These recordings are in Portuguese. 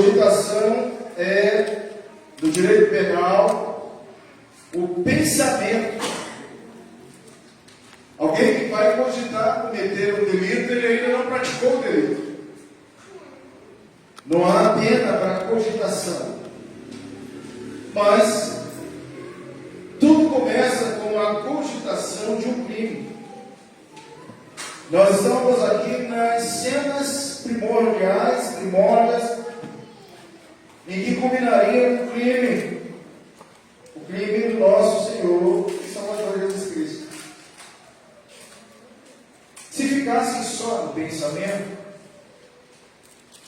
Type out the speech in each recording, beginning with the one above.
Cogitação é, do direito penal, o pensamento. Alguém que vai cogitar cometer um delito, ele ainda não praticou o delito. Não há pena para cogitação. Mas tudo começa com a cogitação de um crime. Nós estamos aqui nas cenas primórdias, em que culminaria um crime. O crime do nosso Senhor e Salvador Jesus Cristo. Se ficasse só no pensamento,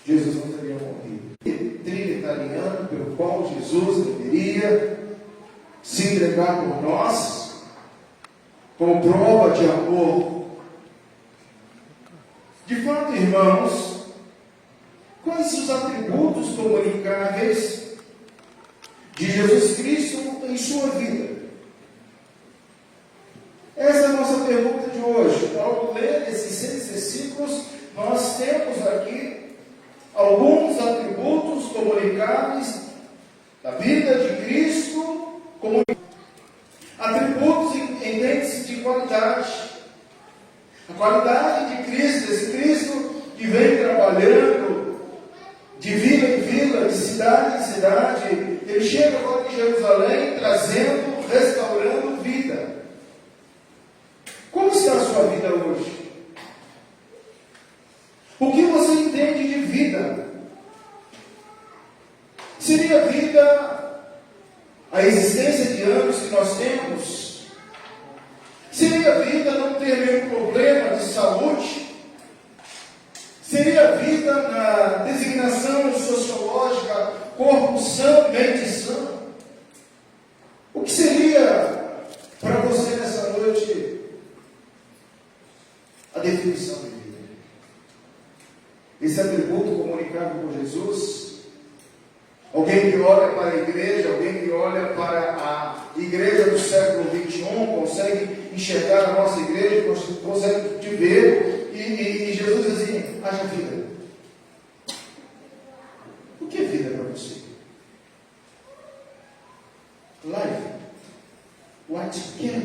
Jesus não teria morrido. Trinitariano pelo qual Jesus deveria se entregar por nós, como prova de amor. De fato, irmãos, quais os atributos comunicáveis de Jesus Cristo em sua vida? Essa é a nossa pergunta de hoje. Ao ler esses 6 versículos, nós temos aqui alguns atributos comunicáveis da vida de Cristo. Atributos entende-se de qualidade. A qualidade de Cristo, esse Cristo que vem trabalhando de vila em vila, de cidade em cidade. Ele chega agora em Jerusalém trazendo, restaurando vida. Como está a sua vida hoje? O que você entende de vida? Seria vida a existência de anos que nós temos? Seria vida não ter nenhum problema de saúde? Seria vida na designação sociológica, corpo sã, mente sã? O que seria para você nessa noite a definição de vida? Esse atributo comunicado por Jesus, alguém que olha para a igreja, alguém que olha para a igreja do século XXI, consegue enxergar a nossa igreja, consegue te ver, e Jesus diz assim: haja vida. O que é vida para você? Life. What can?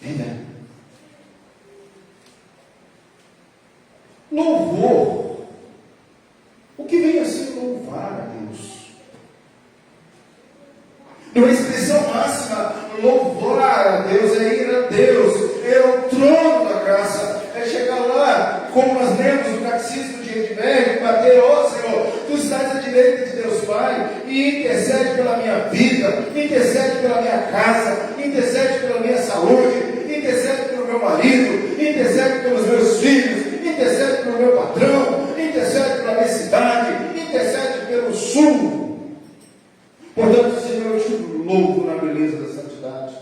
Vida. Louvor. O que vem a ser louvar a Deus? Numa expressão máxima, louvar a Deus é ir a Deus, é o trono da graça, é chegar lá, como nós lemos no Catecismo de Edberg, bater: ó Senhor, Tu estás à direita de Deus Pai, e intercede pela minha vida, intercede pela minha casa, intercede pela minha saúde, intercede pelo meu marido, intercede pelos meus filhos, intercede pelo meu patrão, intercede pela minha cidade, intercede pelo sul. Portanto, Senhor, eu te louvo na beleza da santidade.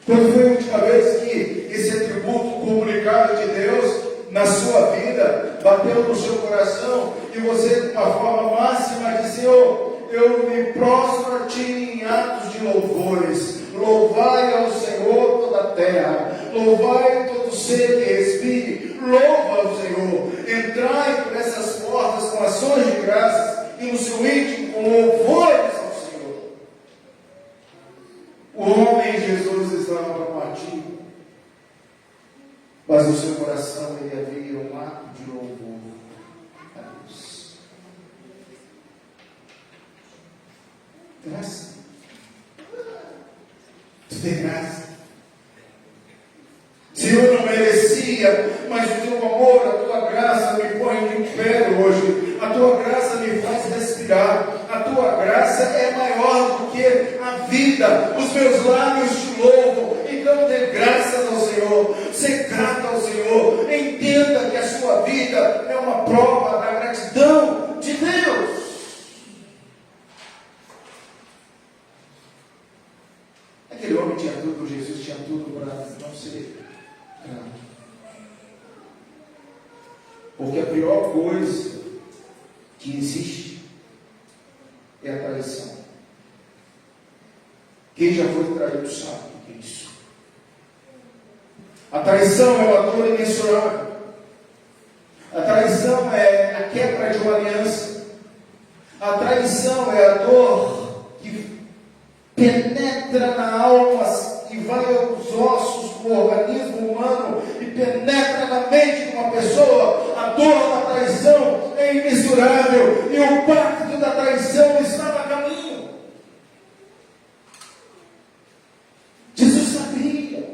Quando foi a última vez que esse atributo comunicado de Deus na sua vida bateu no seu coração e você, de uma forma máxima, disse: Senhor, eu me prostro a Ti em atos de louvores. Louvai ao Senhor toda a terra, louvai todo ser que respire, louva ao Senhor. Entrai por essas portas com ações de graças e no seu íntimo com louvores ao Senhor. O homem Jesus estava para partir, mas no seu coração ele havia um ato de louvor a Deus. Graça. Tu tem graça. Senhor, eu não merecia, mas o Teu amor, a Tua graça me põe de pé hoje. A Tua graça me faz respirar. A Tua graça é maior do que a vida. Os meus lábios Te louvam. Então dê graças ao Senhor. Ser grato ao Senhor. Entenda que a sua vida é uma prova da gratidão de Deus. Aquele homem tinha tudo, Jesus tinha tudo para não ser grato. Porque a pior coisa que existe é a traição. Quem já foi traído sabe o que é isso. A traição é uma dor imensurável. A traição é a quebra de uma aliança. traição é a dor que penetra na alma e vai aos ossos do organismo humano e penetra na mente de uma pessoa. A dor da traição é imensurável e o pacto da traição estava a caminho. Jesus sabia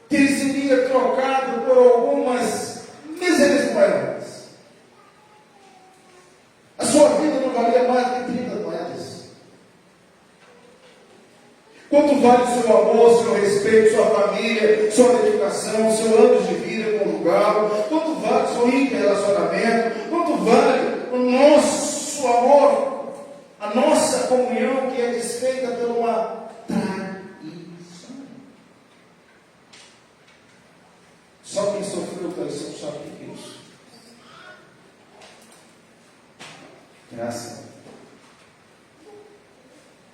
que ele seria trocado por algumas míseras moedas. A sua vida não valia mais que 30 moedas. Quanto vale o seu amor, seu respeito, sua família, sua dedicação, seu anos de vida conjugal? Quanto vale o seu interrelacionamento? Quanto vale o nosso amor, a nossa comunhão que é desfeita por uma traição? Só quem sofreu traição sabe o que é isso. Graça.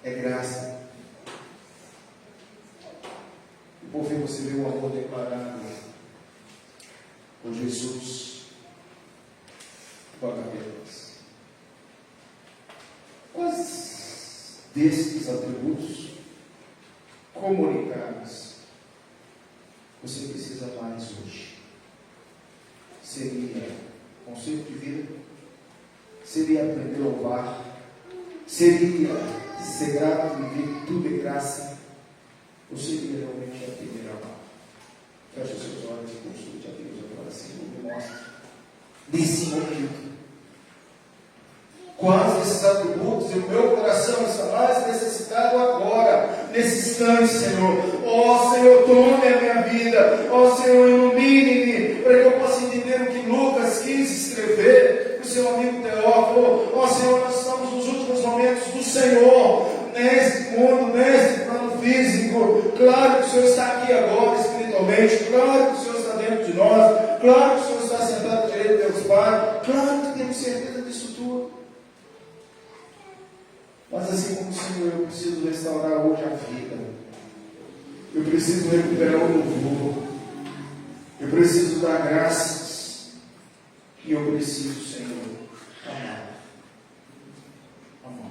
É graça. E por fim você vê o amor declarado por Jesus. Pagadelas. Quais destes atributos comunicados você precisa mais hoje? Seria conceito de vida? Seria aprender a louvar? Seria ser grato e viver tudo de graça? Ou seria realmente aprender a amar? Feche os seus olhos e consulte a Deus agora, Senhor, me mostra nesse momento quais esses atributos e o meu coração está mais necessitado agora, nesse instante, Senhor. Ó Senhor, tome a minha vida. Ó Senhor, ilumine-me para que eu possa entender o que Lucas quis escrever, o seu amigo Teófilo. Ó Senhor, nós estamos nos últimos momentos do Senhor, nesse mundo, nesse plano físico. Claro que o Senhor está aqui agora espiritualmente, claro que o Senhor está dentro de nós, claro que o Senhor está sentado à direita de Deus Pai, claro que temos certeza disso tudo. Mas assim como o Senhor, eu preciso restaurar hoje a vida. Eu preciso recuperar o louvor. Eu preciso dar graças. E eu preciso, Senhor, amar. Amar.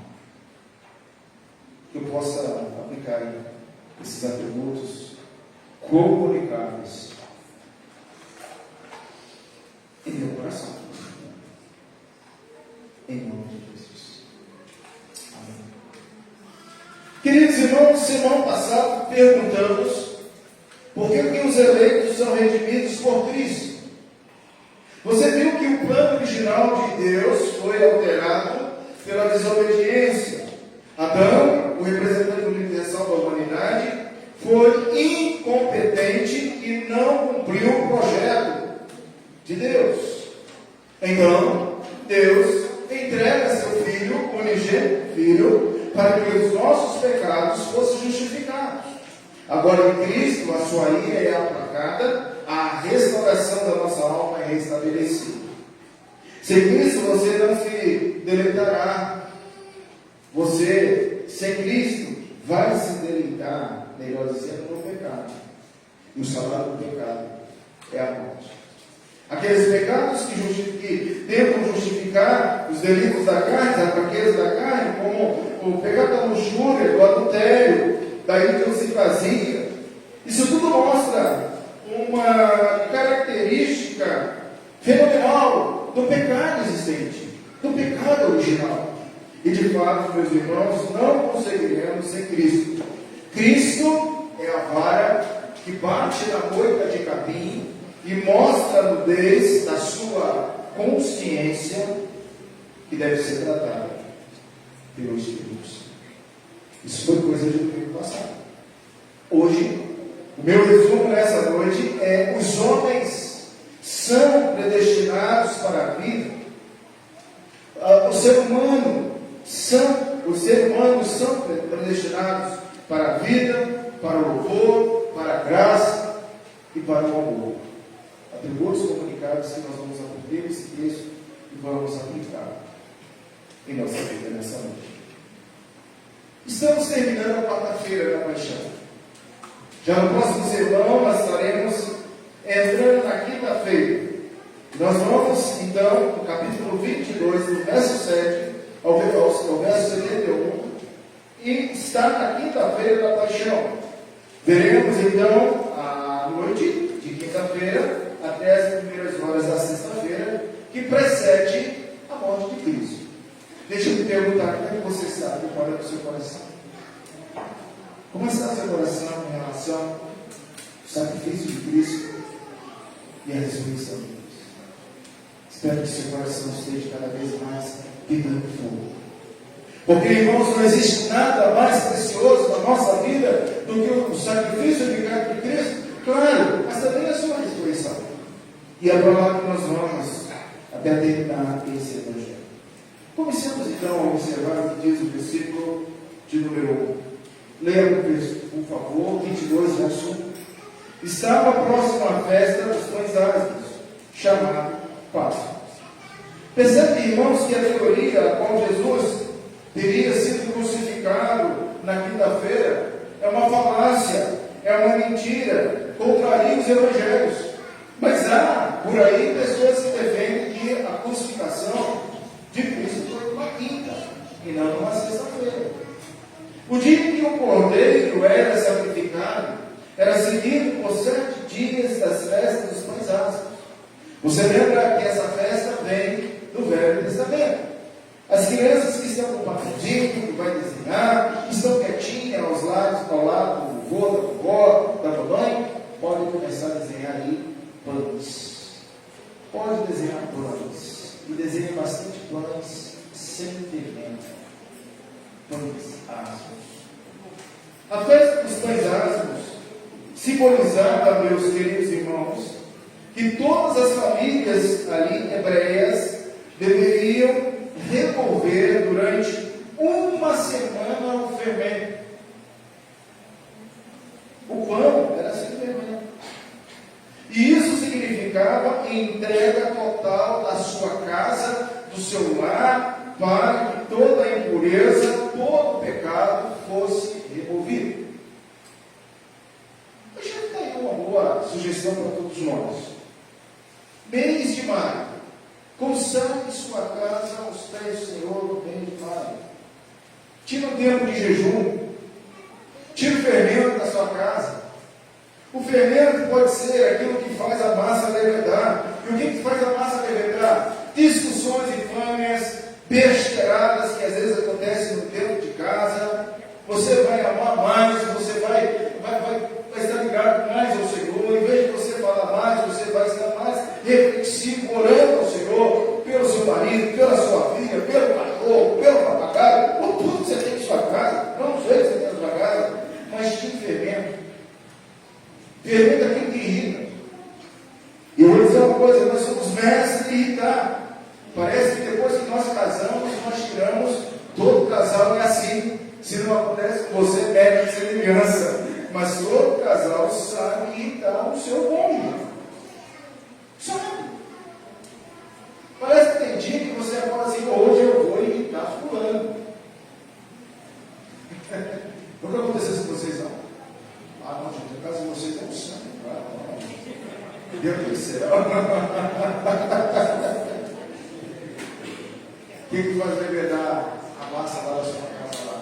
Que eu possa aplicar esses atributos comunicáveis em meu coração. Em nome de Jesus. Amém. Queridos irmãos, semana passada perguntamos por que os eleitos são redimidos por Cristo. Você viu que o plano original de Deus foi alterado pela desobediência. Adão, o representante universal da humanidade, foi incompetente e não cumpriu o projeto de Deus. Então, Deus entrega seu Filho, unigênito Filho, para que os nossos pecados fossem justificados. Agora em Cristo, a sua ira é aplacada, a restauração da nossa alma é restabelecida. Sem Cristo você não se deleitará. Você, sem Cristo, vai se deleitar, melhor dizendo, no pecado. E o salário do pecado é a morte. Aqueles pecados que tentam justificar os delitos da carne, as fraquezas da carne, como o pecado da luxúria, do adultério, da idiosincrasia. Isso tudo mostra uma característica fenomenal do pecado existente, do pecado original. E de fato, meus irmãos, não conseguiremos sem Cristo. Cristo é a vara que bate na moita de capim e mostra a nudez da sua consciência que deve ser tratada pelo Espírito Santo. Isso foi coisa de domingo passado. Hoje, o meu resumo nessa noite é: os homens são predestinados para a vida. Os seres humanos são predestinados para a vida, para o louvor, para a graça e para o amor. Atributos comunicados que nós vamos aprender esse texto e vamos aplicar em nossa vida nessa noite. Estamos terminando a quarta-feira da paixão. Já no próximo sermão nós estaremos entrando na quinta-feira. Nós vamos então no capítulo 22, no verso 7, ao verso 71, e está na quinta-feira da paixão. Veremos então a noite de quinta-feira até as primeiras horas da sexta-feira, que precede a morte de Cristo. Deixa eu te perguntar, como é que você sabe qual é o seu coração? Como está o seu coração em relação ao sacrifício de Cristo e a ressurreição de Deus? Espero que seu coração esteja cada vez mais pegando fogo. Porque, irmãos, não existe nada mais precioso na nossa vida do que o sacrifício de Cristo, claro, mas também a sua ressurreição. E é para lá que nós vamos até terminar esse evangelho. Comecemos então a observar o que diz o versículo de número 1. Leia o texto, por favor, 22, verso 1. Estava próxima à festa dos pães ázimos, chamada Páscoa. Percebe, irmãos, que a teoria a qual Jesus teria sido crucificado na quinta-feira é uma falácia, é uma mentira, contraria os evangelhos. Mas há por aí pessoas que defendem que a crucificação de Cristo foi numa quinta e não numa sexta-feira. O dia em que o cordeiro era sacrificado era seguido por 7 dias das festas dos pães ázimos. Você lembra que essa festa vem do Velho Testamento. As crianças que estão com o papelzinho, que vai desenhar, que estão quietinhas ao lado do vô, da vovó, da mamãe, podem começar a desenhar aí pães. Pode desenhar pães. E desenhe bastante pães sem fermento. Pães ázimos. A festa dos pães ázimos simbolizava, meus queridos irmãos, que todas as famílias ali hebreias deveriam remover durante uma semana o fermento. O pão era sem fermento. E isso significava entrega total da sua casa, do seu lar, para que toda a impureza, todo o pecado fosse removido. Deixa eu dar aí uma boa sugestão para todos nós. Mês de maio. Consagre sua casa aos pés do Senhor no mês de maio. Tira um tempo de jejum. Tira o fermento da sua casa. O fermento pode ser aquilo que faz a massa levedar. E o que faz a massa levedar? Discussões infâmias, besteiradas que às vezes acontecem no tempo de casa. Você vai amar mais, você vai estar ligado mais ao Senhor. Em vez de você falar mais, você vai estar mais reflexivo, orando ao Senhor, pelo seu marido, pela sua filha, pelo cachorro, pelo papagaio, por tudo que você tem em sua casa. Não sei se você tem em sua casa, mas tinha fermento. Fermento é aquilo que irrita. E eu vou dizer uma coisa, nós somos mestres de irritar. Parece que depois que nós casamos, nós tiramos, todo casal é assim. Se não acontece com você, pede semelhança. Mas todo casal sabe irritar o seu cônjuge. Sabe? Parece que tem dia que você fala assim, hoje eu vou irritar fulano. Nunca aconteceu isso com vocês, não? Ah, não, gente, no caso de vocês é um sangue. Meu Deus do céu. O que faz levedar a massa lá da sua casa lá?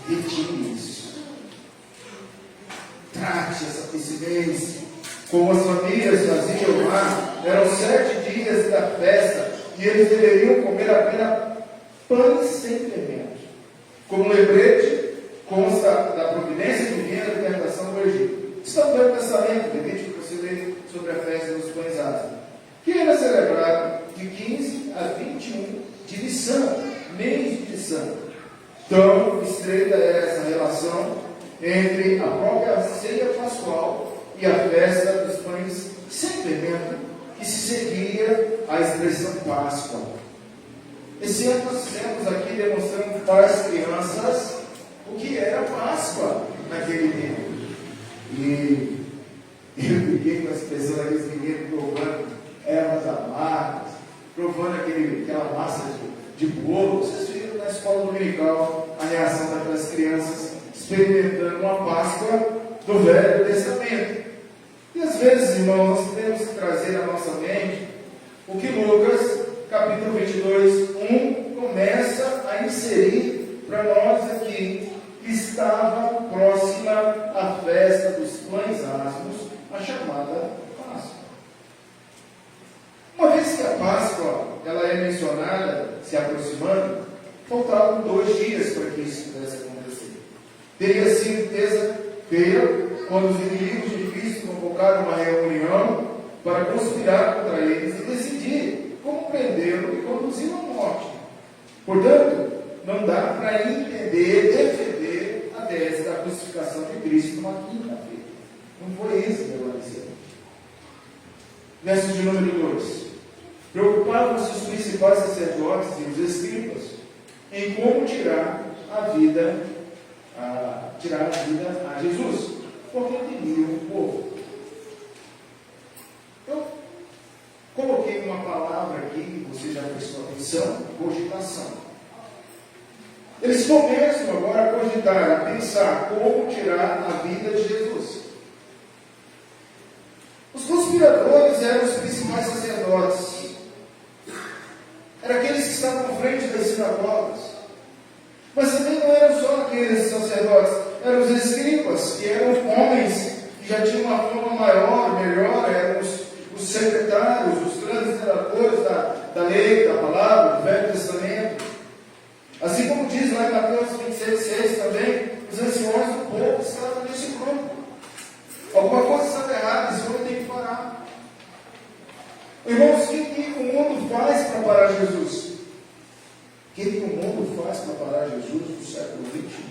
Retire isso. Trate esse mês como as famílias faziam lá. Eram 7 dias da festa e eles deveriam comer apenas pães sem fermento. Como lembrete, consta da providência divina da libertação do Egito. Está no Velho Testamento, Levítico, que você lê sobre a festa dos pães ázimos, que era celebrado de 15 a 21 de Nissan, mês de Nissan. Tão estreita é essa relação entre a própria ceia pascual e a festa dos pães sem fermento, que se seguia à expressão Páscoa. Esse ano nós estamos aqui demonstrando para as crianças o que era Páscoa naquele tempo. E eu fiquei com a expressão daqueles meninos provando ervas amargas, provando aquela massa de bolo. Vocês viram na escola dominical a reação daquelas crianças experimentando uma Páscoa do Velho Testamento. E às vezes, irmãos, nós temos que trazer à nossa mente o que Lucas, capítulo 22, 1 começa a inserir para nós aqui que estava próxima à festa dos pães asmos, a chamada Páscoa. Uma vez que a Páscoa ela é mencionada, se aproximando, faltavam 2 dias para que isso pudesse acontecer. Teria sido terça-feira, quando os inimigos de Cristo convocaram uma reunião para conspirar contra eles e decidir como prendê-lo e conduzi-lo à morte. Portanto, não dá para entender, defender a tese da crucificação de Cristo numa quinta-feira. Não foi isso que aconteceu. Verso de número 2. Preocupavam-se os principais sacerdotes e os escribas em como tirar a vida a Jesus, porque temiam o povo. Eu coloquei uma palavra aqui, que você já prestou atenção, cogitação. Eles começam agora a cogitar, a pensar como tirar a vida de Jesus. Os conspiradores eram os principais sacerdotes. Eram aqueles que estavam à frente das sinagogas. Mas também não eram só aqueles sacerdotes, eram os escribas, que eram homens que já tinham uma fama maior, melhor, eram os secretários, os grandes redatores da lei, da palavra, do Velho Testamento. Assim como diz lá em Mateus 26,6 também, os anciões do povo estavam nesse grupo. Alguma coisa estava errada, esse homem tem que parar. Irmãos, o que o mundo faz para parar Jesus? O que o mundo faz para parar Jesus no século XXI?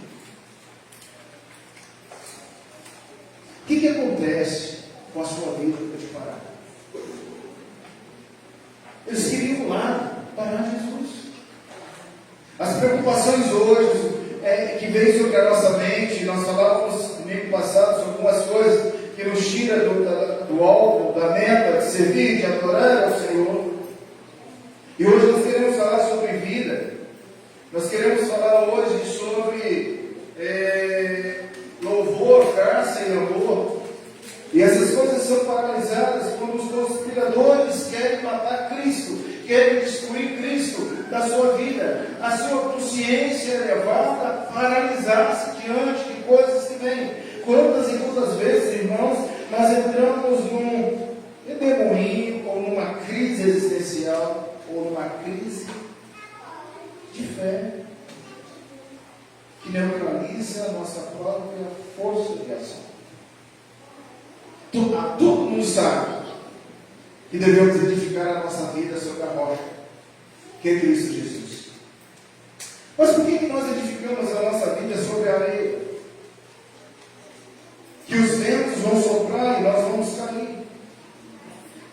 O que acontece com a sua vida para te parar? Eles queriam lá parar Jesus. As preocupações hoje que vêm sobre a nossa mente, nós falávamos no domingo passado sobre algumas coisas que nos tira do alvo, da meta de servir, de adorar ao Senhor. E hoje nós queremos falar sobre vida. Nós queremos falar hoje sobre louvor, graça e amor. E essas coisas são paralisadas quando os conspiradores querem matar Cristo, querem destruir Cristo da sua vida. A sua consciência é levada a paralisar-se diante de coisas que vêm. Quantas e quantas vezes, irmãos, nós entramos num redemoinho, ou numa crise existencial, ou numa crise de fé, que neutraliza a nossa própria força de ação. Todo mundo sabe que devemos edificar a nossa vida sobre a rocha, que é Cristo Jesus. Mas por que nós edificamos a nossa vida sobre a areia? Que os ventos vão soprar e nós vamos cair.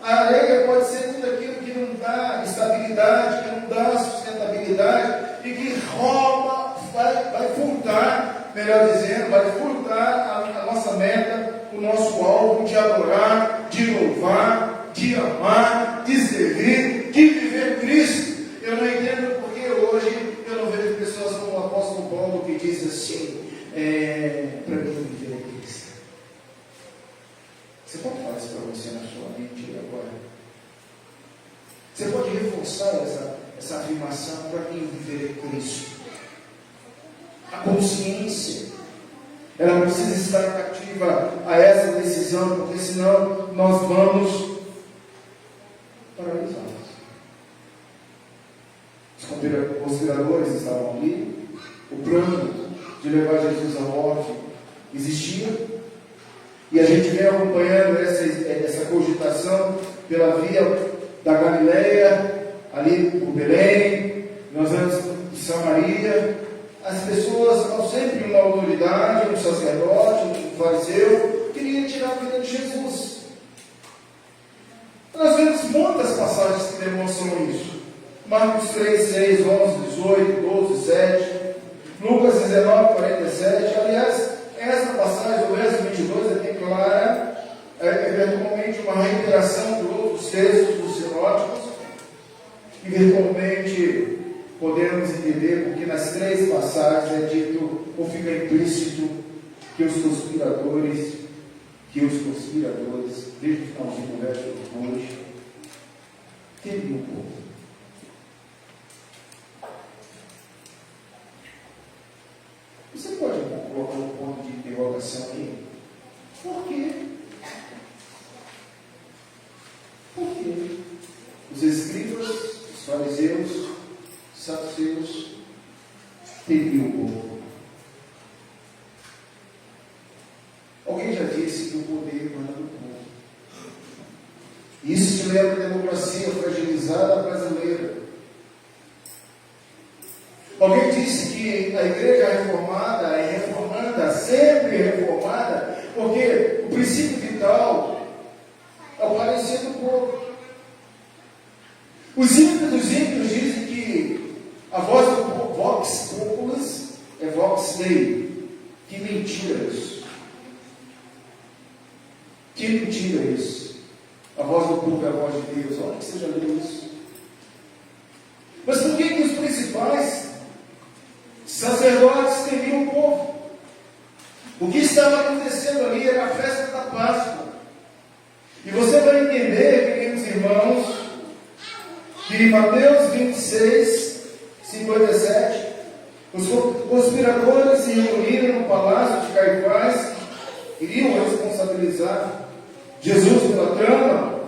A areia pode ser tudo aquilo que não dá estabilidade, que não dá sustentabilidade e que rouba, vai furtar, melhor dizendo, vai furtar a nossa meta, o nosso alvo de adorar, de louvar, de amar, de servir, de viver Cristo. Eu não entendo porque hoje eu não vejo pessoas como o apóstolo Paulo que diz assim, para mim viver é Cristo. Você pode falar isso para você na sua mente agora? Você pode reforçar essa afirmação para quem viver é Cristo. A consciência, ela precisa estar cativa a essa decisão, porque senão nós vamos paralisados. Os conspiradores estavam ali, o plano de levar Jesus à morte existia. E a gente vem acompanhando essa cogitação pela via da Galileia, ali por Belém, nós vamos de Samaria. As pessoas, ao sempre uma autoridade, um sacerdote, um fariseu, queriam tirar a vida de Jesus. Nós vemos muitas passagens que demonstram isso. Marcos 3, 6, 11, 18, 12, 7, Lucas 19, 47. Aliás, essa passagem do verso 22 é bem clara, eventualmente uma reiteração de outros textos dos sinóticos, eventualmente podemos entender porque nas 3 passagens é dito, ou fica implícito, que os conspiradores, desde o finalzinho do verso 2, temiam o povo. fariseus, saduceus, temiam o povo. Alguém já disse que o poder emana do povo. Isso te leva à democracia fragilizada brasileira. Alguém disse que a igreja reformada é reformada, sempre reformada, porque o princípio vital é o parecer do povo. Os ímpios dizem que a voz do povo, vox populis, é vox dei. Que mentira isso. Que mentira isso. A voz do povo é a voz de Deus. Olha que você já leu isso. Mas por que os principais sacerdotes temiam o povo? O que estava acontecendo ali era a festa da Páscoa. E você vai entender, queridos irmãos, que em Mateus 26, 57, os conspiradores se reuniram no palácio de Caifás, iriam responsabilizar Jesus pela trama.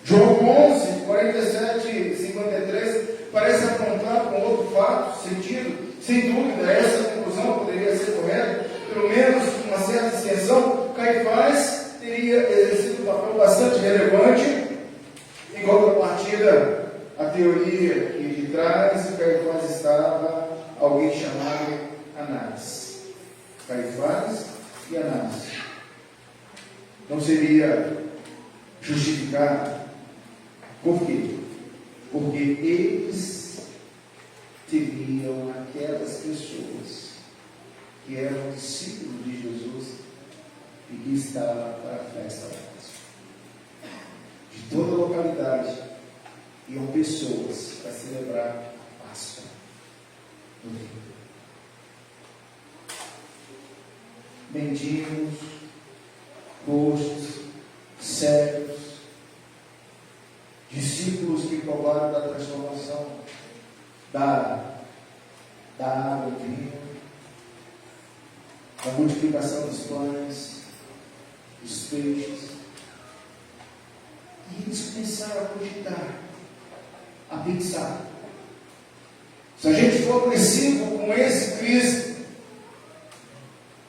João 11, 47 e 53 parece apontar com outro fato, sentido. Sem dúvida, essa conclusão poderia ser correta, pelo menos com uma certa extensão. Caifás teria exercido um papel bastante relevante, em contrapartida à teoria que de trás, Caifás estava alguém chamado Anás. Caifás e Anás. Não seria justificado. Por quê? Porque eles temiam aquelas pessoas que eram discípulos de Jesus e que estavam para a festa da Páscoa. De toda a localidade iam pessoas para celebrar a Páscoa no Rio. Mendigos, coxos, cegos, discípulos que provaram da transformação da água em vinho, da multiplicação dos pães, dos peixes. E eles começaram a cogitar, a pensar: se a gente for agressivo com esse Cristo,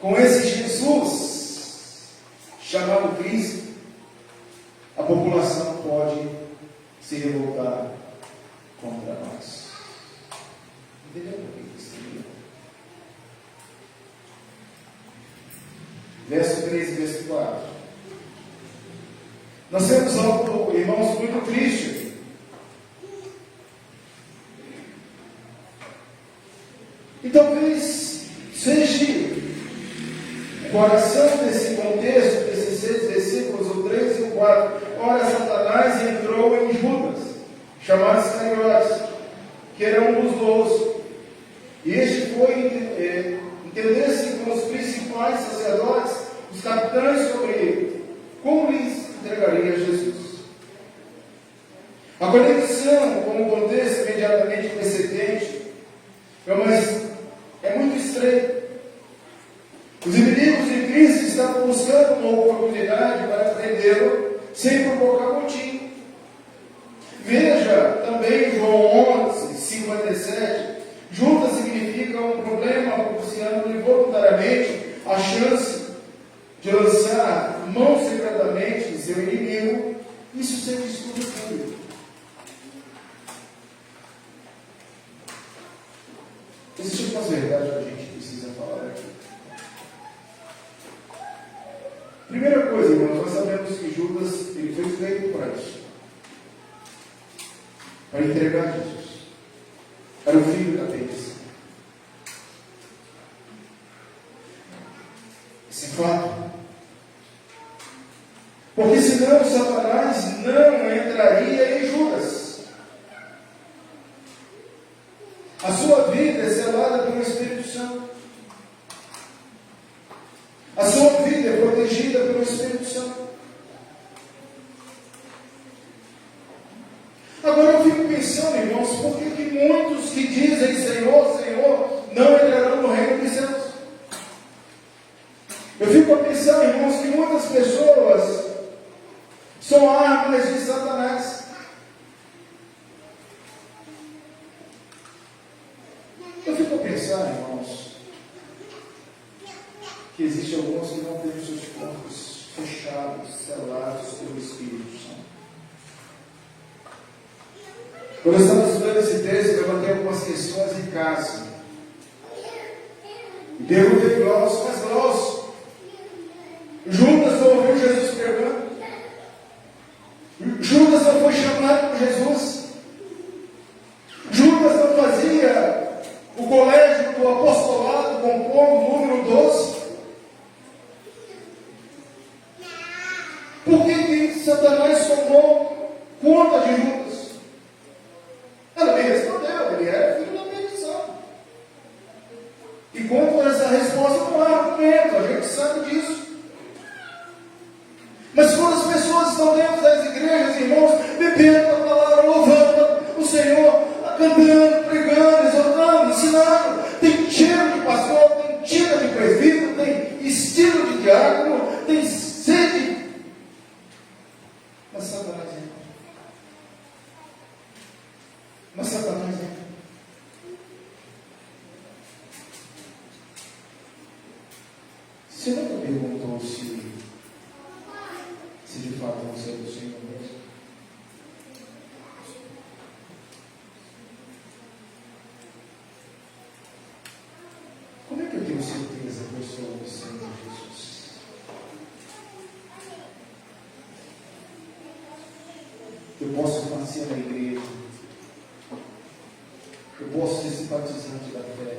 com esse Jesus chamado Cristo, a população pode se revoltar contra nós. Entendeu o que isso significa? Verso 3 e verso 4. Nós temos algo, irmãos, muito triste. E talvez seja o coração desse contexto, desses 6 versículos, o 3 e o 4. Ora, Satanás entrou em Judas, chamado Iscariotes, que era um dos 12. E este foi entender-se com os principais sacerdotes, os capitães sobre ele, como lhes entregaria Jesus. A conexão com o contexto imediatamente precedente é muito estreita. Os inimigos de Cristo estavam buscando uma oportunidade para prendê-lo sem provocar motim. Veja também João 11, 57. Junta significa um problema propiciando-lhe voluntariamente a chance de lançar mão secretamente em seu inimigo. Isso sem estudo público. Existem umas verdades que a gente precisa falar aqui. Primeira coisa, irmãos, nós sabemos que Judas ele foi feito para isso, para entregar Jesus. Era o filho da bênção. Esse é fato. Porque senão Satanás não entraria em Judas. A sua vida é selada pelo Espírito Santo. A sua vida é protegida pelo Espírito Santo. Agora eu fico pensando, irmãos, por que muitos que dizem Senhor, Senhor, não entrarão no reino dos céus? Eu fico a pensar, irmãos, que muitas pessoas são armas de Satanás. do Espírito Santo. Quando eu estava estudando esse texto, eu levantei algumas questões em casa. E perguntei grosso, mas grosso. Judas não ouviu Jesus pregando? Judas não foi chamado por Jesus? Judas não fazia o colégio do apostolado compor o número 12? Por que Satanás tomou conta de Judas? Ela me respondeu, ele era filho da perdição. E quanto a essa resposta não há argumento, a gente sabe disso. Mas quando as pessoas estão dentro das igrejas, irmãos, bebendo a palavra, louvando o Senhor, cantando, pregando, exortando, ensinando, tem cheiro de pastor, tem tira de presbítero, tem estilo de diácono, tem sede. Mas Satanás entra. Mas Satanás entra. Você nunca perguntou se de fato você é do Senhor mesmo? Como é que eu tenho certeza que eu sou do Senhor Jesus? Eu posso nascer na igreja, eu posso ser simpatizante da fé,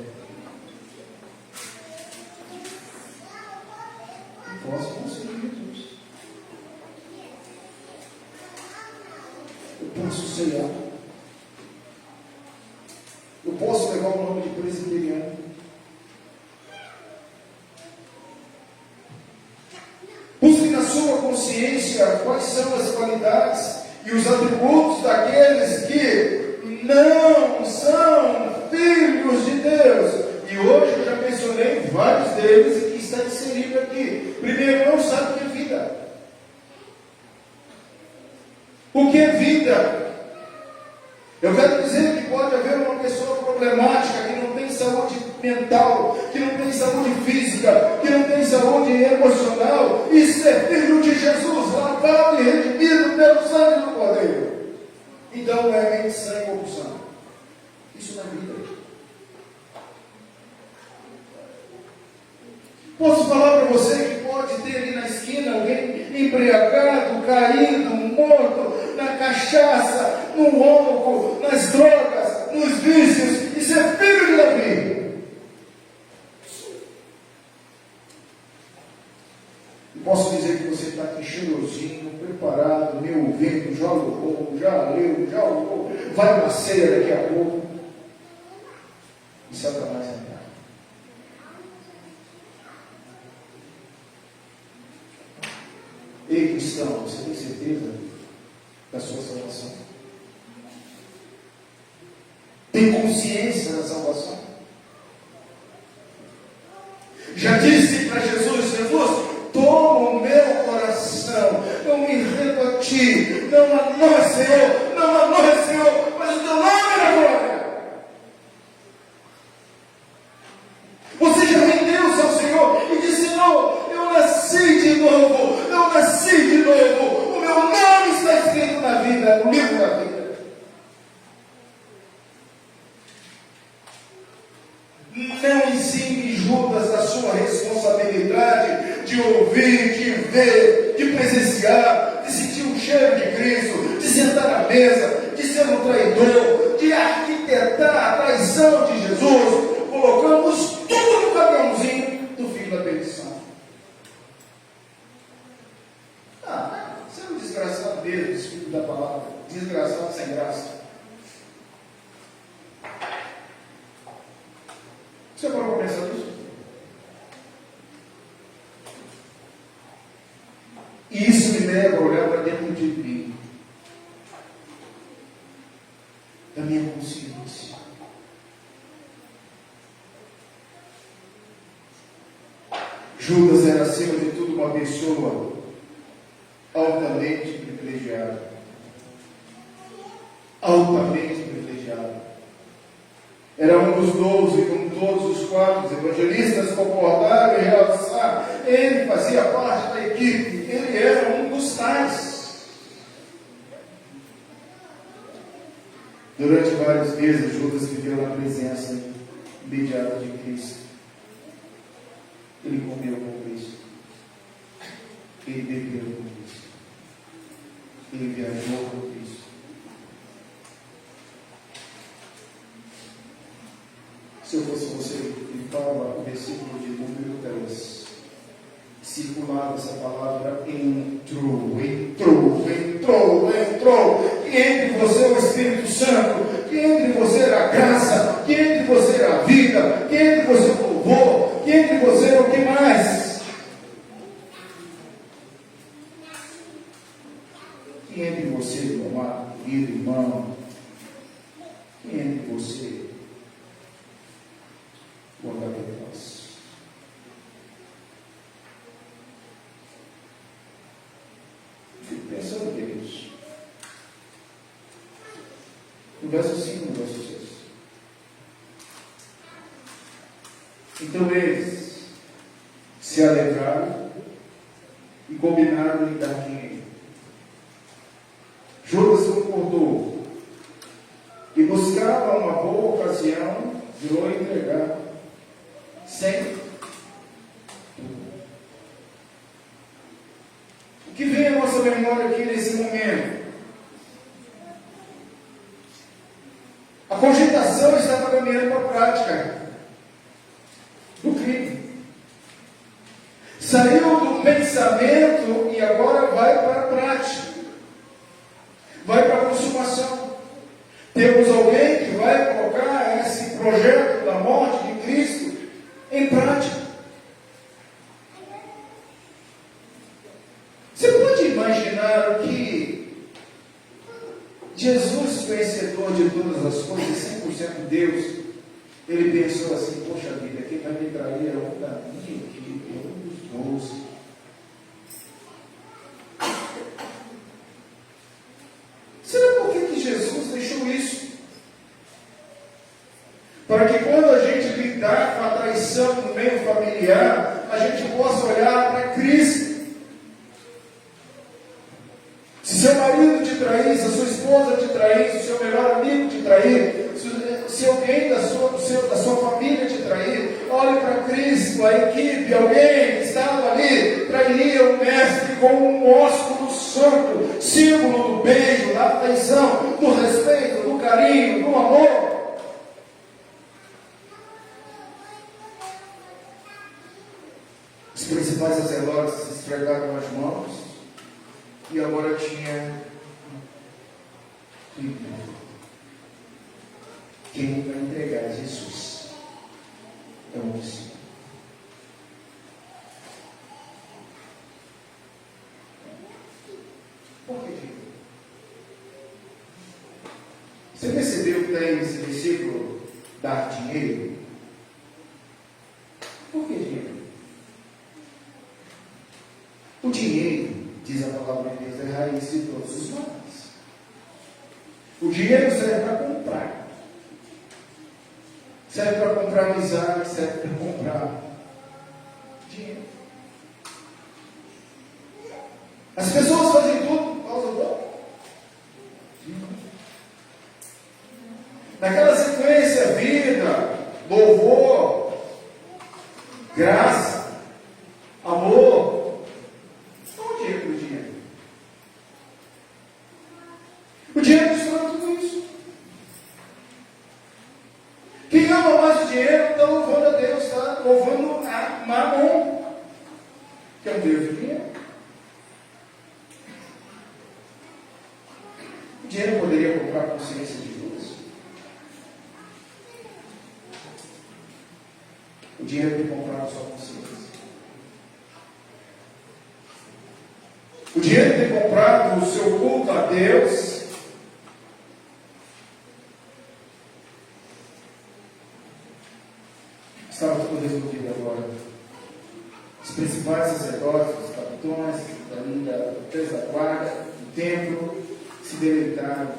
eu posso não ser Jesus. Eu posso ceiar. Eu posso levar o nome de presbiteriano. Busque na sua consciência quais são as qualidades e os atributos daqueles que não são filhos de Deus. E hoje eu já mencionei vários deles e que está inserido aqui. Primeiro, não sabe o que é vida. O que é vida? Eu quero dizer que pode haver uma pessoa problemática que não tem saúde mental, que não tem saúde física, que não tem saúde emocional, e ser filho de Jesus, lavado e redimido pelo sangue do Cordeiro. Então é mente, sangue e corrupção. Isso não é vida. Posso falar para você que pode ter ali na esquina alguém embriagado, caído, morto, na cachaça, no álcool, nas drogas, nos vícios, e ser filho de Davi. E posso dizer que você está aqui cheirosinho, preparado, me ouvindo, já louvou, já leu, já orou, vai na ceia daqui a pouco. E Satanás é. Ei, cristão, você tem certeza da sua salvação? Tem consciência da salvação? Já disse para Jesus: Jesus, toma o meu coração, eu me rendo a Ti, não a nós, Senhor, não a nós, Senhor, mas o Teu nome na glória. Você já rendeu-se ao Senhor e disse: Senhor, eu nasci de novo, o meu nome está escrito na vida, no livro da vida. Não exime Judas da sua responsabilidade de ouvir, de ver, de presenciar, de sentir o cheiro de Cristo, de sentar na mesa, de ser um traidor, de arquitetar a traição de Jesus. Colocamos tudo no caminhãozinho do filho da perdição. Você é um desgraçado mesmo, espírito da palavra, desgraçado sem graça. Você parou para pensar nisso? E isso me leva a olhar para dentro de mim, da minha consciência. Judas era, acima de tudo, uma pessoa altamente privilegiada. Altamente privilegiada. Era um dos 12, como todos os 4 evangelistas concordaram em realçar. Ele fazia parte da equipe, ele era um dos tais. Durante vários meses, Judas viveu na presença imediata de Cristo. Ele comeu com Cristo. Ele bebeu com Cristo. Ele viajou com Cristo. Se eu fosse você, ele fala o versículo de número 3. Circulava essa palavra entrou. Que entre você o Espírito Santo, que entre você a graça, que entre você a vida, que entre você o louvor, que entre você o que mais? Que entre você, meu amado, querido irmão, que entre você o andar de Deus. Fico pensando, queridos. No verso 5, no verso 6. Então eles se alegraram e combinaram em dar dinheiro. Judas concordou e buscava uma boa ocasião de o entregar sem. O que vem à nossa memória aqui nesse momento? A cogitação estava caminhando para a prática do crime. Saiu do pensamento e agora vai para a prática. Vai para a consumação. Temos alguém que vai colocar esse projeto da morte de Cristo em prática. Você pode imaginar o que Jesus, conhecedor de todas as coisas, 100% Deus, ele pensou assim: poxa vida, quem vai me trair é um da minha equipe, é um dos 12. Será por que Jesus deixou isso? Para que quando a gente lidar com a traição no meio familiar, a gente possa olhar para Cristo. Se seu marido te trair, se a sua esposa te trair, se o seu melhor amigo te trair, se alguém da sua família te trair, olhe para Cristo, a equipe, alguém que estava ali, trairia o mestre com um músculo santo, símbolo do beijo, da afeição, do respeito, do carinho, do amor. Os principais sacerdotes se esfregaram as mãos e agora tinha quem vai entregar Jesus é o Senhor. Por que? Você percebeu que tem nesse versículo dar dinheiro? Por que dinheiro? O dinheiro, diz a palavra de Deus, é a raiz de todos os males. O dinheiro serve para comprar. Serve para comprar amizade, serve para comprar dinheiro. As pessoas fazem tudo por causa do dinheiro. Naquela sequência, vida, louvor, graça, amor. O dinheiro mistura tudo isso. Quem ama mais o dinheiro está louvando a Deus, está louvando a Mamon, que é um Deus de dinheiro. O dinheiro poderia comprar a consciência de Deus. O dinheiro tem que comprar a sua consciência. O dinheiro tem que comprar o seu culto a Deus. Estava tudo resolvido agora. Os principais sacerdotes, os capitões, da guarda, do templo, se deleitaram.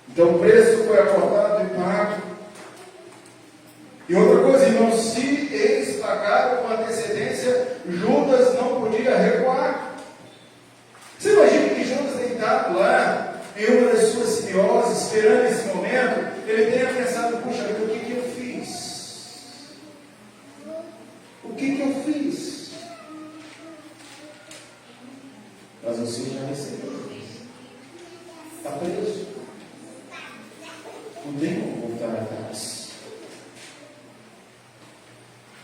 Então o preço foi acordado e pago. E outra coisa, irmãos, se eles pagaram com antecedência, Judas não podia recuar. Você imagina que Judas deitado lá, em uma das suas simbioses, esperando esse momento, ele tenha pensado, puxa vida, o que eu fiz? O que eu fiz? Mas você já recebeu. Está preso. Não tem como voltar atrás.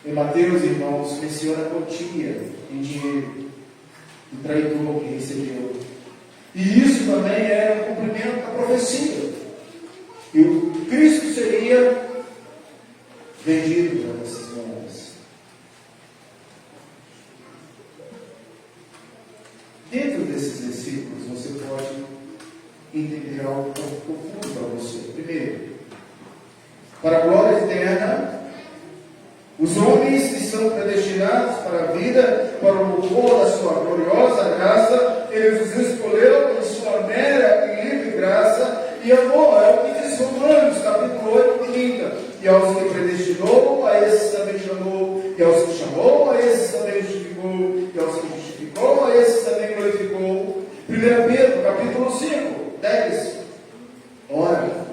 Em Mateus, irmãos, menciona a quantia em dinheiro do traidor que recebeu. E isso também era um cumprimento da profecia. E o Cristo seria vendido para essas moedas. Dentro desses versículos, você pode entender algo profundo para você. Primeiro, para a glória eterna, os homens que são predestinados para a vida, para o louvor da sua gloriosa graça, ele os escolheu em sua mera e livre graça e amor. É o que diz Romanos, capítulo 8, 30. E aos que predestinou, a esses também chamou. E aos que chamou, a esses também justificou. E aos que justificou, a esses também glorificou. 1 Pedro, capítulo 5, 10. Ora,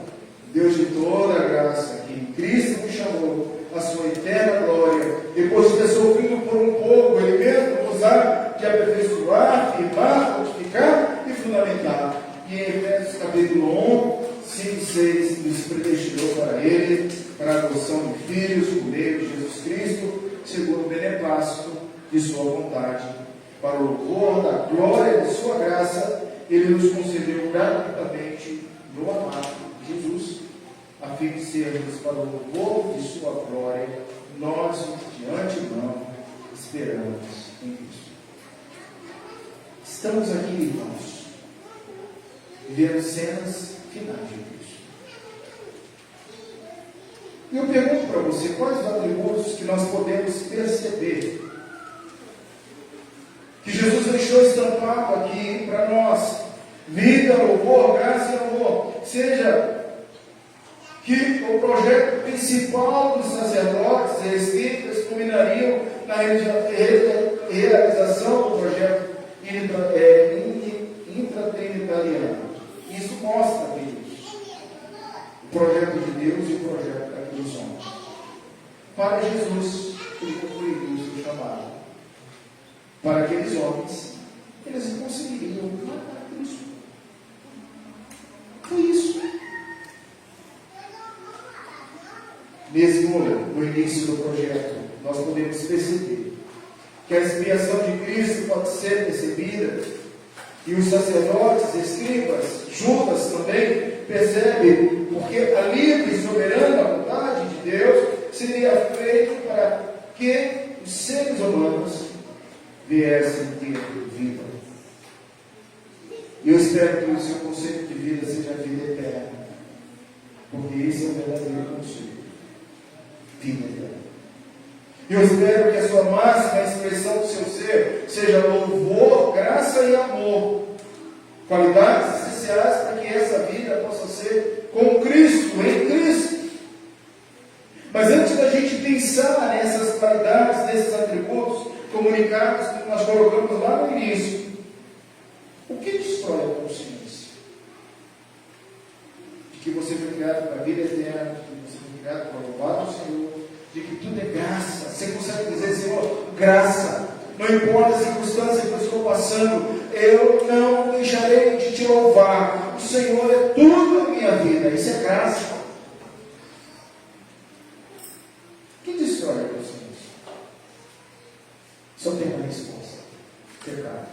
Deus de toda a graça, que em Cristo me chamou a sua eterna glória, depois de ter sofrido por um pouco, ele mesmo vos há de aperfeiçoar, firmar, fortificar e fundamentar. E em Efésios capítulo 1, 5 e 6, nos predestinou para ele, para a adoção de filhos, por meio de Jesus Cristo, segundo o beneplácito de sua vontade, para o louvor da glória de sua graça, ele nos concedeu gratuitamente no amado Jesus, a fim de sermos para o louvor de sua glória, nós de antemão esperamos em Cristo. Estamos aqui, irmãos, vendo cenas finais de Cristo. E eu pergunto para você, quais os atributos que nós podemos perceber que Jesus deixou estampado aqui para nós? Vida, louvor, graça e amor. Seja que o projeto principal dos sacerdotes e escribas culminariam na realização do projeto intratrinitariano. Isso mostra, queridos, o projeto de Deus e o projeto daqueles homens. Para Jesus, ele concluiu o seu chamado. Para aqueles homens, eles não conseguiriam matar Cristo. Foi isso. Mesmo no início do projeto, nós podemos perceber que a expiação de Cristo pode ser percebida, e os sacerdotes, escribas, Judas também percebem, porque a livre e soberana vontade de Deus seria feita para que os seres humanos viessem ter vida. E eu espero que o seu conceito de vida seja a vida eterna, porque isso é o verdadeiro conceito. Vida eterna. E eu espero que a sua máxima expressão do seu ser seja louvor, graça e amor. Qualidades essenciais para que essa vida possa ser com Cristo, em Cristo. Mas antes da gente pensar nessas qualidades, nesses atributos comunicados que nós colocamos lá no início, o que destrói a consciência? De que você foi criado para a vida eterna, de que você foi criado para louvar o Senhor, de que tudo é graça. Você consegue dizer, Senhor, graça. Não importa a circunstância que eu estou passando, eu não deixarei de te louvar. O Senhor é tudo na minha vida. Isso é graça. O que destrói a consciência? Só tem uma resposta: pecado.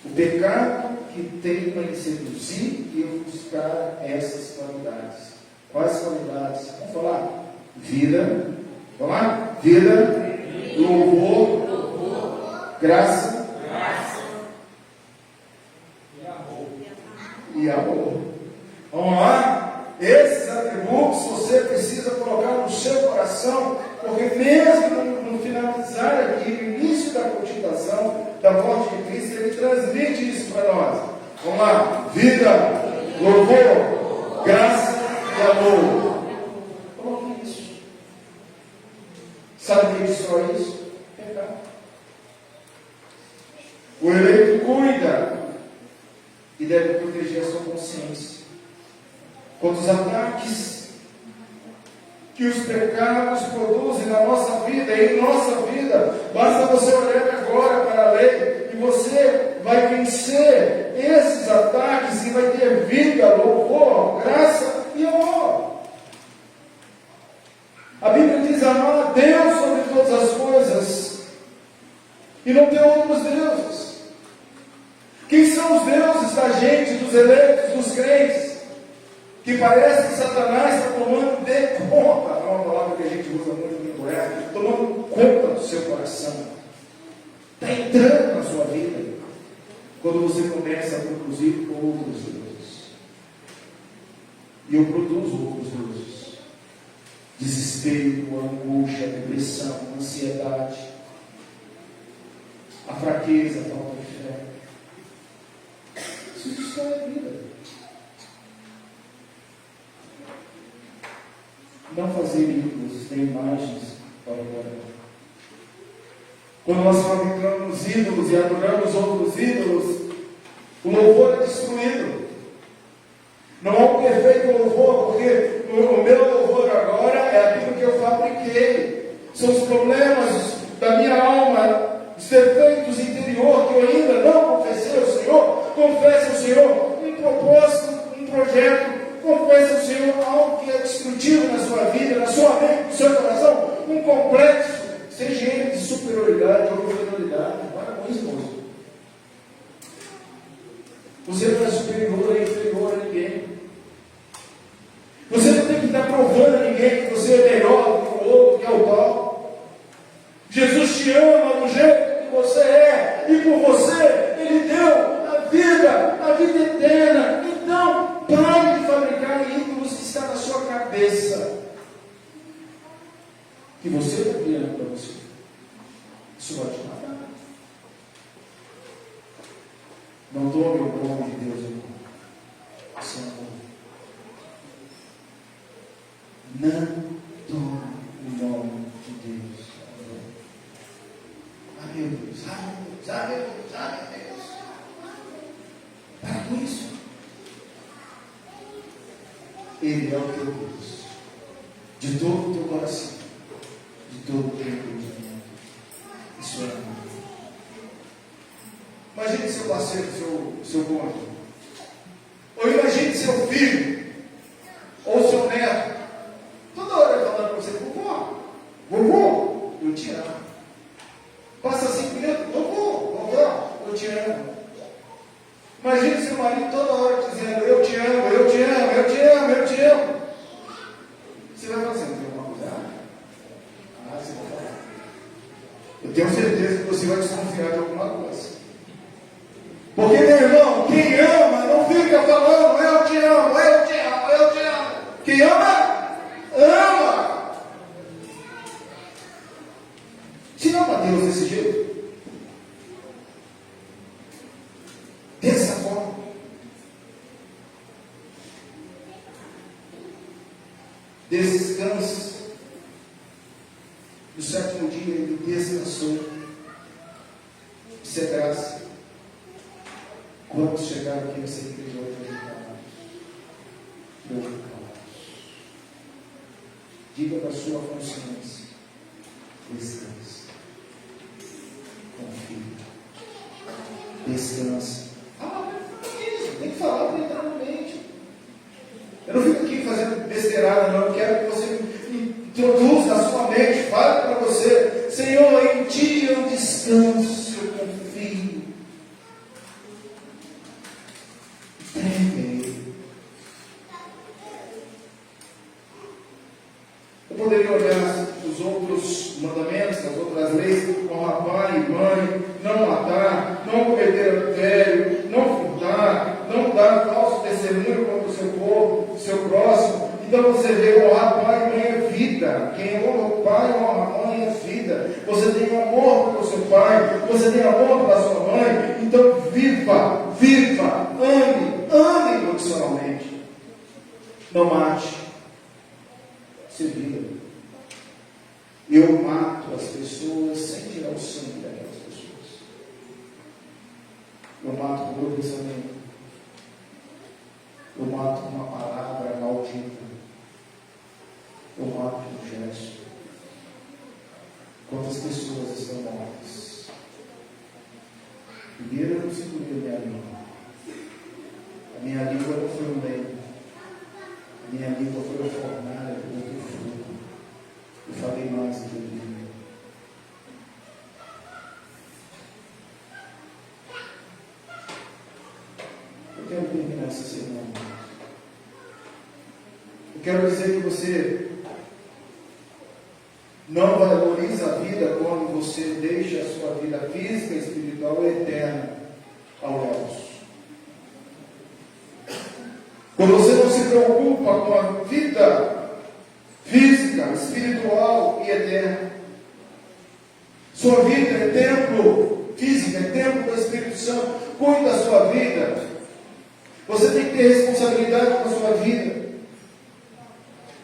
O pecado que teima em seduzir e buscar essas qualidades. Quais qualidades? Vamos falar? Vida. Vamos lá? Vida. Louvor. Graça. E amor. Vamos lá? Esses atributos você precisa colocar no seu coração, porque mesmo no finalizar aqui, no início da continuação da morte de Cristo, ele transmite isso para nós. Vamos lá? Vida, louvor, graça e amor. Coloque isso. Sabe o que destrói isso? Pecado. O eleito cuida e deve proteger a sua consciência contra os ataques que os pecados produzem na nossa vida e em nossa vida. Basta você olhar agora para a lei e você vai vencer esses ataques e vai ter vida, louvor, graça e amor. A Bíblia diz: amar a Deus sobre todas as coisas e não ter outros deuses. Quem são os deuses da gente, dos eleitos, dos crentes? Que parece que Satanás está tomando de conta, é uma palavra que a gente usa muito no essa, tomando conta do seu coração. Está entrando na sua vida quando você começa a produzir outros deuses. E eu produzo outros deuses. Desespero, angústia, depressão, ansiedade, a fraqueza, a falta de fé. Isso destrói a vida. Não fazer ídolos nem imagens para adorar. Quando nós fabricamos ídolos e adoramos outros ídolos, o louvor é destruído. Não há um perfeito louvor, porque o meu louvor agora é aquilo que eu fabriquei. São os problemas da minha alma, os defeitos interior que eu ainda não confessei ao Senhor. Confesse ao Senhor um propósito, um projeto. Confesse ao Senhor algo que é destrutivo na sua vida, na sua mente, no seu coração, um complexo, seja ele de superioridade ou inferioridade. Para com isso, moço. Você não é superior nem inferior a ninguém. Você não tem que estar provando a ninguém que você é melhor do que o outro, que é o tal. Jesus te ama do jeito que você é, e por você Ele deu a vida eterna. Então, pare de fabricar ídolos que está na sua cabeça, que você está criando para você. Isso vai te matar. Não tome o nome de Deus, irmão. Isso é amor. Não tome o nome de Deus. Ah, meu Deus, ah, meu Deus, ah, meu Deus, ah, meu Deus. Para com isso. Ele é o teu Deus, de todo o teu coração, de todo o teu entendimento. Isso é amor. Imagine seu parceiro, seu cônjuge. Ou imagine seu filho, ou seu neto. Toda hora ele falando para você: vovô, eu te amo. Passa 5 minutos: vovó, eu te amo. Imagine seu marido toda hora dizendo: eu te amo, eu te amo, eu te amo, eu te amo. Você vai fazer alguma coisa? Você vai falar. Eu tenho certeza que você vai desconfiar de alguma coisa. Porque, meu irmão, quem ama não fica falando: eu te amo, eu te amo, eu te amo. Quem ama, ama. Se não ama Deus desse jeito, dessa forma, descanse. No 7º dia ele descansou. Isso é graça. Quando chegar aqui, você entregou o diga para a sua consciência: descanse. Confie. Descanse. Tem que falar para entrar na mente. Eu não fico aqui fazendo besteirada, não. Eu quero que você introduza na sua mente. Fale para você: Senhor, em Ti eu descanso, eu confio. Eu poderia olhar os outros mandamentos, as outras leis: honrar pai e mãe, não matar, não cometer adultério, não furtar, não dar falso testemunho contra o seu povo, o seu próximo. Então você vê: honrar pai e mãe é vida. Quem honra o pai, honra a mãe é vida. Você tem amor pelo seu pai, você tem amor pela sua mãe. Então viva, ame incondicionalmente. Não mate. Se vira. Eu mato as pessoas sem tirar o sangue daquelas pessoas. Eu mato com meu pensamento. mato com uma palavra maldita, eu mato com um gesto. Quantas pessoas estão mortas? Primeiro eu não segurei a minha língua. A minha língua não foi um leito. A minha língua foi a fornalha do outro fogo. Eu falei mais do que eu devia. Eu quero terminar essa semana. Eu quero dizer que você não valoriza a vida quando você deixa a sua vida física, espiritual e eterna ao lado. Quando você não se preocupa com a vida física, espiritual e eterna. Sua vida é templo físico, é templo do Espírito Santo. Cuide da sua vida. Você tem que ter responsabilidade com a sua vida.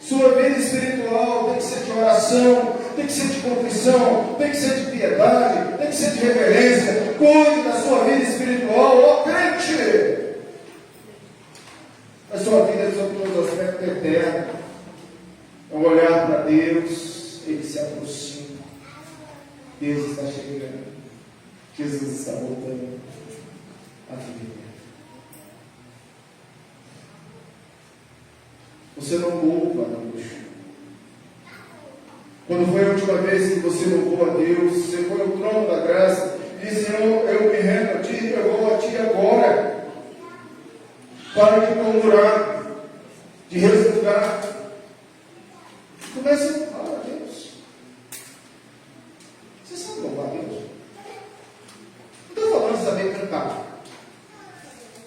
Sua vida espiritual tem que ser de oração, tem que ser de contrição, tem que ser de piedade, tem que ser de reverência. Cuide da sua vida espiritual, ó crente! A sua vida é sobre os aspectos eternos. É olhar para Deus, Ele se aproxima. Deus está chegando. Jesus está voltando à vida. Você não louva a Deus. Quando foi a última vez que você louvou a Deus, você foi ao trono da graça e disse: Senhor, eu me rendo a Ti, eu vou a Ti agora. Para de murmurar, de resmungar. Comece a louvar a Deus. Você sabe louvar a Deus? Não estou falando de saber cantar.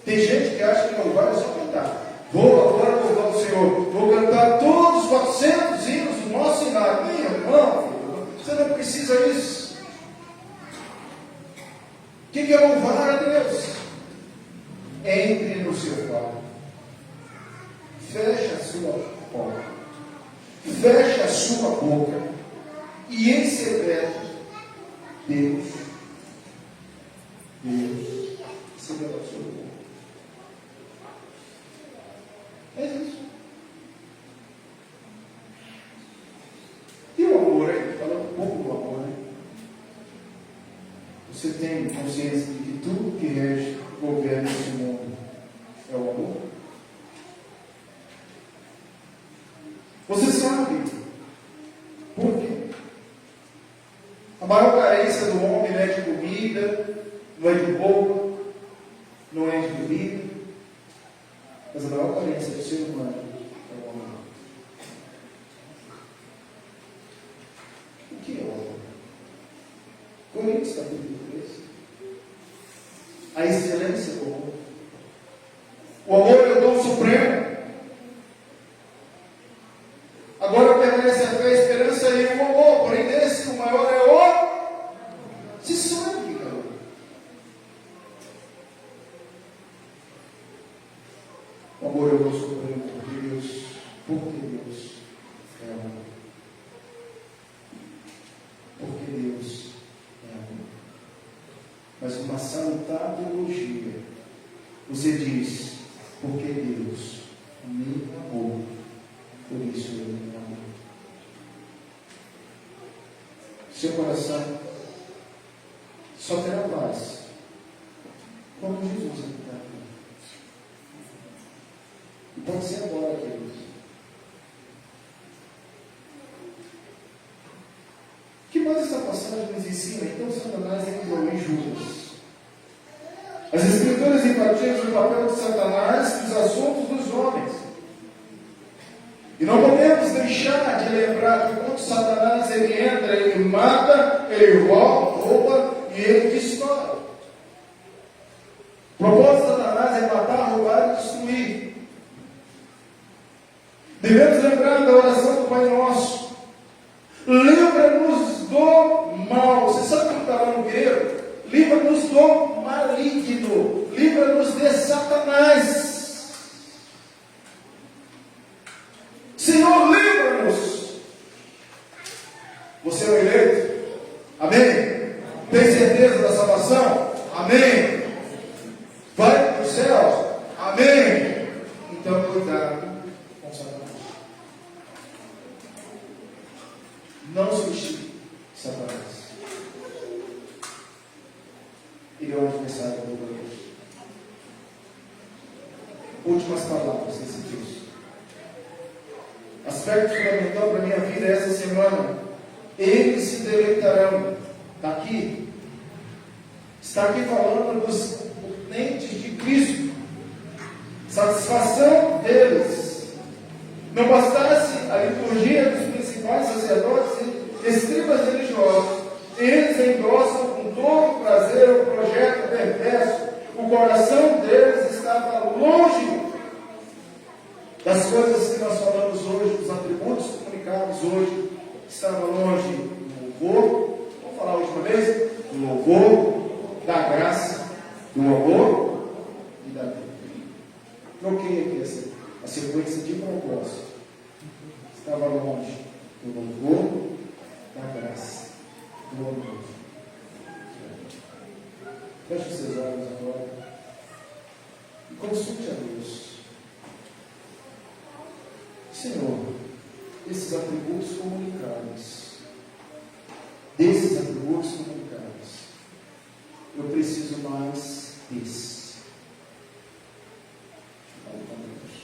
Tem gente que acha que louvar é só cantar. Vou agora louvar o Senhor. Vou cantar todos os 400 hinos do nosso cenário. Meu irmão, você não precisa disso. O que é louvar a Deus? Entre no seu quarto. Feche a sua porta. Feche a sua boca. E em secreto, Deus se deu a sua boca. É isso. E o amor, hein? Falando um pouco do amor, né? Você tem consciência de que tudo que rege o governo desse mundo é o amor? Você sabe por quê? A maior carência do homem não é de comida, não é de roupa, não é de bebida, mas a maior carência do ser humano é o amor. O que é o amor? Coríntios capítulo 13. A excelência do amor. O amor é o dom supremo. Agora permanece a fé, a esperança e o amor. Porém, desse o maior é o. Se sabe, cara. O amor é o dom supremo por Deus. Porque Deus é amor. Porque Deus é amor. Mas uma salutar teologia, você diz: porque Deus me amou, por isso eu me amo. Seu coração só terá paz quando Jesus habitar aqui. E pode ser agora, queridos. O que mais essa passagem nos ensina? Então Satanás entrou em Judas. As Escrituras enfatizam o papel de Satanás nos assuntos dos homens. E não podemos deixar de lembrar que quando Satanás ele entra, ele mata, ele rouba e ele destrói. O propósito de Satanás é matar, roubar e destruir. Devemos lembrar da oração do Pai Nosso. Livra-nos do mal. Você sabe o que está lá no grego? Livra-nos do maligno. Livra-nos de Satanás. Senhor, livra-nos. Você é o eleito? Amém? Tem certeza da salvação? Amém? Vai para o céu? Amém? Então últimas palavras desse texto. Aspecto fundamental para a minha vida essa semana: eles se deleitarão. Está aqui. Está aqui falando dos potentes de Cristo. Satisfação deles. Não bastasse a liturgia dos principais sacerdotes e escribas religiosos, eles endossam com todo prazer o projeto perverso. O coração deles estava longe das coisas que nós falamos hoje, dos atributos comunicados hoje. Estava longe do louvor, vamos falar a última vez, do louvor, da graça, do amor e da vida. Troquei aqui a sequência de propósito. Estava longe do louvor, da graça, do amor. Feche os seus olhos agora e consulte a Deus. Senhor, esses atributos comunicados, desses atributos comunicados, eu preciso mais desse. Fale com Deus.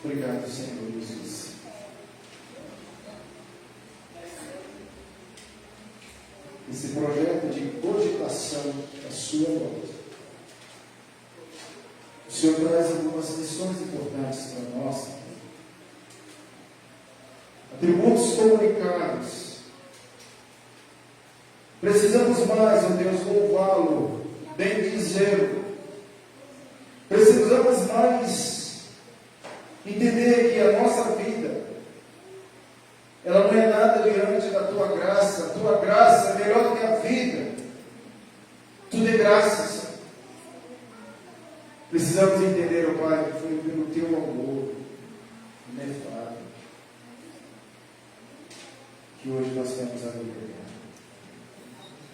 Obrigado, Senhor Jesus. Esse projeto de cogitação da sua volta. O Senhor traz algumas lições importantes para nós. Atributos comunicados. Precisamos mais, ó Deus, louvá-lo, bendizê-lo. Precisamos mais entender que a nossa vida, ela não é nada diante da tua graça. A tua graça é melhor do que a vida. Tudo é graça, Senhor. Precisamos entender, ó Pai, que foi pelo teu amor inefável que hoje nós temos a vida.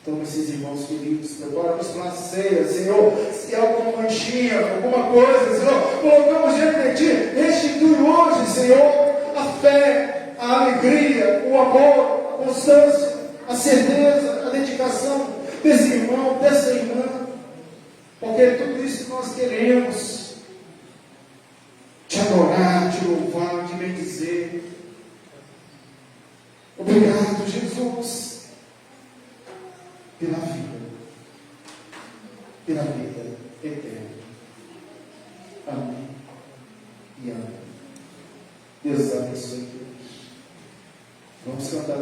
Toma esses irmãos queridos, prepara-nos para a ceia, Senhor. Se há alguma manchinha, alguma coisa, Senhor, colocamos diante de Ti. Restitui hoje, Senhor, a fé, a alegria, o amor, a constância, a certeza, a dedicação desse irmão, dessa irmã. Porque é tudo isso que nós queremos. Te adorar, te louvar, te bendizer. Obrigado, Jesus, pela vida eterna. Amém e amém. Deus abençoe. Vamos cantar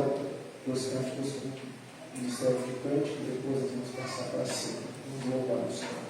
dois cânticos com o Ministério de Cântico, depois nós vamos passar para cima. Vamos louvar o Senhor.